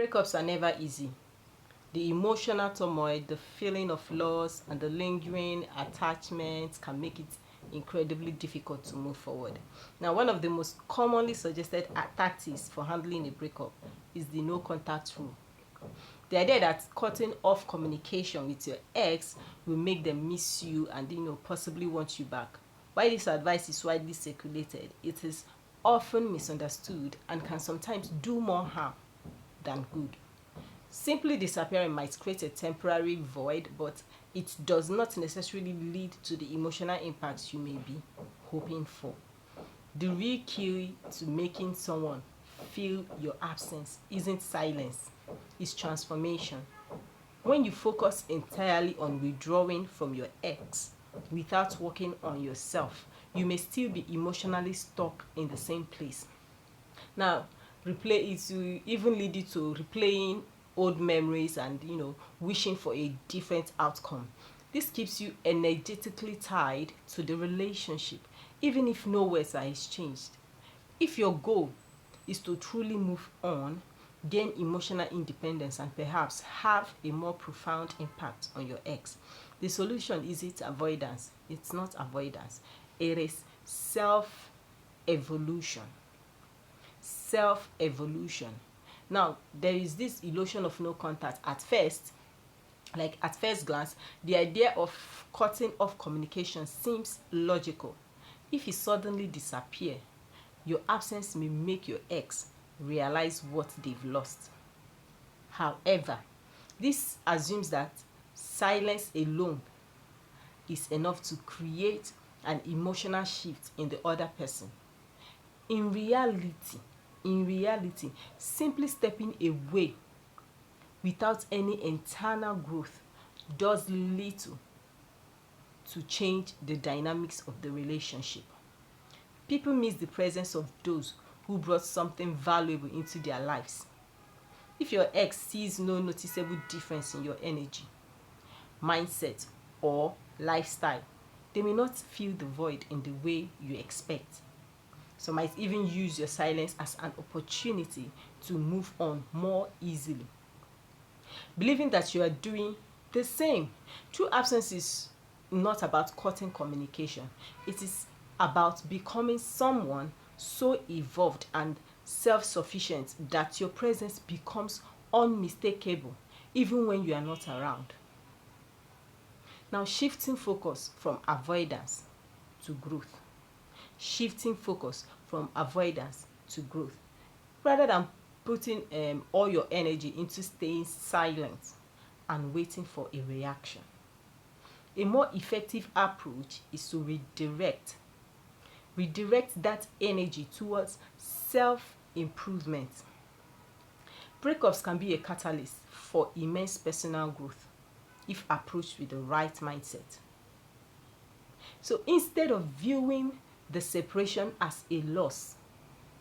Breakups are never easy. The emotional turmoil, the feeling of loss, and the lingering attachment can make it incredibly difficult to move forward. Now, one of the most commonly suggested tactics for handling a breakup is the no contact rule. The idea that cutting off communication with your ex will make them miss you and possibly want you back. While this advice is widely circulated, it is often misunderstood and can sometimes do more harm than good. Simply disappearing might create a temporary void, but it does not necessarily lead to the emotional impacts you may be hoping for. The real key to making someone feel your absence isn't silence, it's transformation. When you focus entirely on withdrawing from your ex without working on yourself, you may still be emotionally stuck in the same place. Now, replay it will even lead you to replaying old memories and wishing for a different outcome. This keeps you energetically tied to the relationship, even if no words are exchanged. If your goal is to truly move on, gain emotional independence, and perhaps have a more profound impact on your ex, the solution isn't avoidance. It's not avoidance. It is self-evolution. Self-evolution. Now, there is this illusion of no contact. At first glance, the idea of cutting off communication seems logical. If you suddenly disappear, your absence may make your ex realize what they've lost. However, this assumes that silence alone is enough to create an emotional shift in the other person. In reality, simply stepping away without any internal growth does little to change the dynamics of the relationship. People miss the presence of those who brought something valuable into their lives. If your ex sees no noticeable difference in your energy, mindset, or lifestyle, they may not feel the void in the way you expect. Some might even use your silence as an opportunity to move on more easily, believing that you are doing the same. True absence is not about cutting communication. It is about becoming someone so evolved and self-sufficient that your presence becomes unmistakable even when you are not around. Now, shifting focus from avoidance to growth. Shifting focus from avoidance to growth. Rather than putting all your energy into staying silent and waiting for a reaction. A more effective approach is to redirect that energy towards self-improvement. Breakups can be a catalyst for immense personal growth if approached with the right mindset. So instead of viewing the separation as a loss,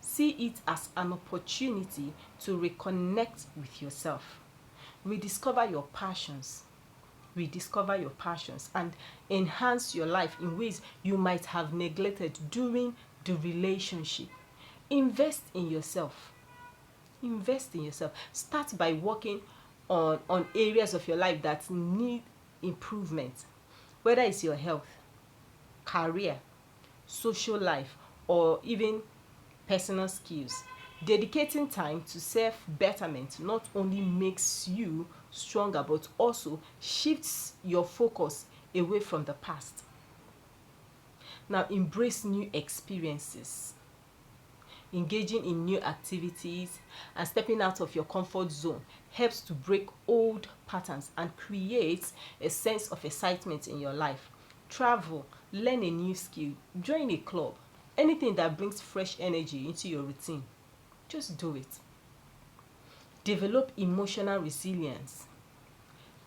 see it as an opportunity to reconnect with yourself, rediscover your passions, and enhance your life in ways you might have neglected during the relationship. Invest in yourself. Start by working on areas of your life that need improvement, whether it's your health, career, social life, or even personal skills. Dedicating time to self-betterment not only makes you stronger but also shifts your focus away from the past. Now, embrace new experiences. Engaging in new activities and stepping out of your comfort zone helps to break old patterns and creates a sense of excitement in your life. Travel, learn a new skill, join a club, anything that brings fresh energy into your routine. Just do it. Develop emotional resilience.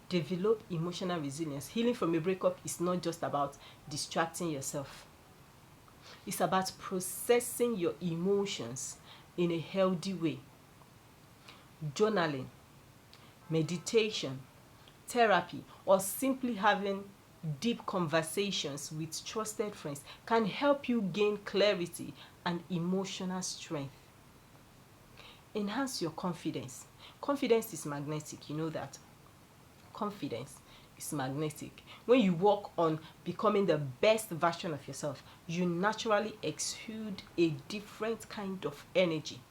Healing from a breakup is not just about distracting yourself. It's about processing your emotions in a healthy way. Journaling, meditation, therapy, or simply having deep conversations with trusted friends can help you gain clarity and emotional strength. Enhance your confidence. Confidence is magnetic, you know that. Confidence is magnetic. When you work on becoming the best version of yourself, you naturally exude a different kind of energy,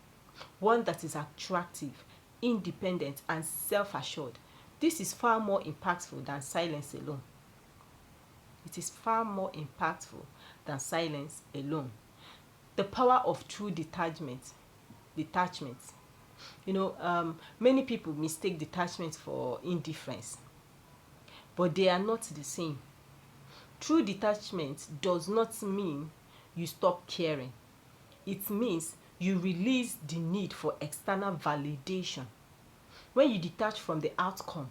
one that is attractive, independent, and self-assured. This is far more impactful than silence alone. It is far more impactful than silence alone. The power of true detachment. Detachment. Many people mistake detachment for indifference, but they are not the same. True detachment does not mean you stop caring. It means you release the need for external validation. When you detach from the outcome,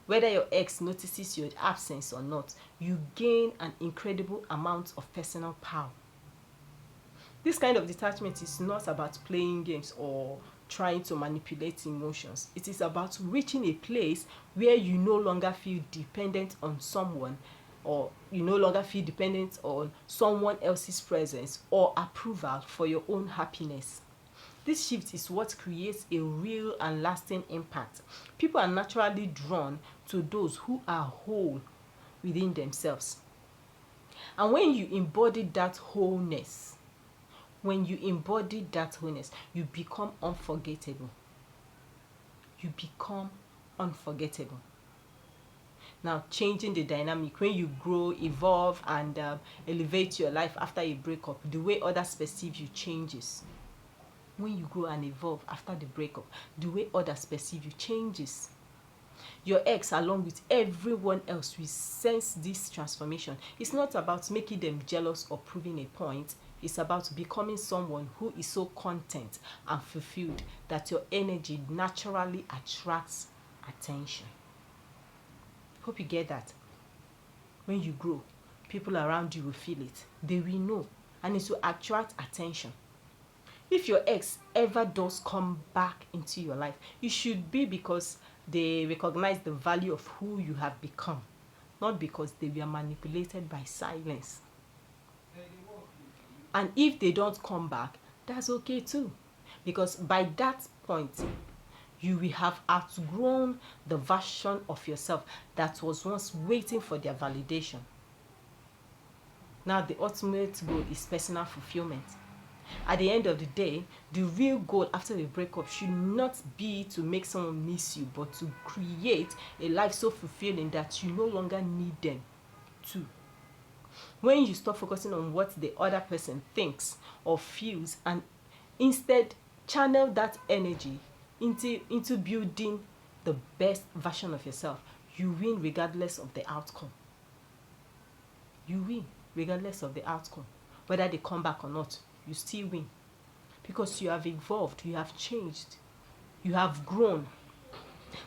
whether your ex notices your absence or not, you gain an incredible amount of personal power. This kind of detachment is not about playing games or trying to manipulate emotions. It is about reaching a place where you no longer feel dependent on someone, or you no longer feel dependent on someone else's presence or approval for your own happiness. This shift is what creates a real and lasting impact. People are naturally drawn to those who are whole within themselves. And when you embody that wholeness, you become unforgettable. You become unforgettable. Now, changing the dynamic. When you grow, evolve, and elevate your life after a breakup, the way others perceive you changes. When you grow and evolve after the breakup, the way others perceive you changes. Your ex, along with everyone else, will sense this transformation. It's not about making them jealous or proving a point. It's about becoming someone who is so content and fulfilled that your energy naturally attracts attention. Hope you get that. When you grow, people around you will feel it. They will know, and it will attract attention. If your ex ever does come back into your life, it should be because they recognize the value of who you have become, not because they were manipulated by silence. And if they don't come back, that's okay too, because by that point, you will have outgrown the version of yourself that was once waiting for their validation. Now, the ultimate goal is personal fulfillment. At the end of the day, the real goal after a breakup should not be to make someone miss you, but to create a life so fulfilling that you no longer need them to. When you stop focusing on what the other person thinks or feels, and instead channel that energy into building the best version of yourself, you win regardless of the outcome. You win regardless of the outcome. Whether they come back or not, you still win. Because you have evolved, you have changed, you have grown.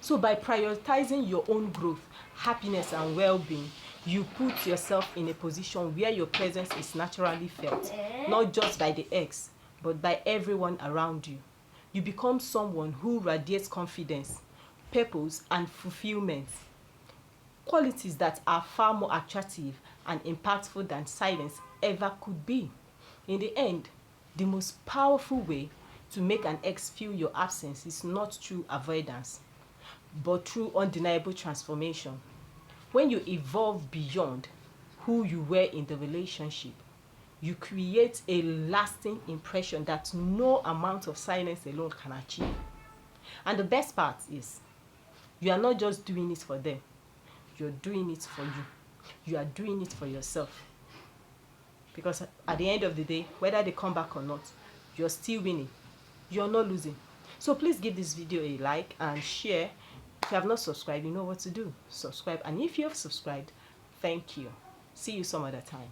So by prioritizing your own growth, happiness, and well-being, you put yourself in a position where your presence is naturally felt, not just by the ex, but by everyone around you. You become someone who radiates confidence, purpose, and fulfillment. Qualities that are far more attractive and impactful than silence ever could be. In the end, the most powerful way to make an ex feel your absence is not through avoidance, but through undeniable transformation. When you evolve beyond who you were in the relationship, you create a lasting impression that no amount of silence alone can achieve. And the best part is, you are not just doing it for them, you're doing it for you. You are doing it for yourself. Because at the end of the day, whether they come back or not, you're still winning. You're not losing. So please give this video a like and share. If you have not subscribed, you know what to do. Subscribe. And if you have subscribed, thank you. See you some other time.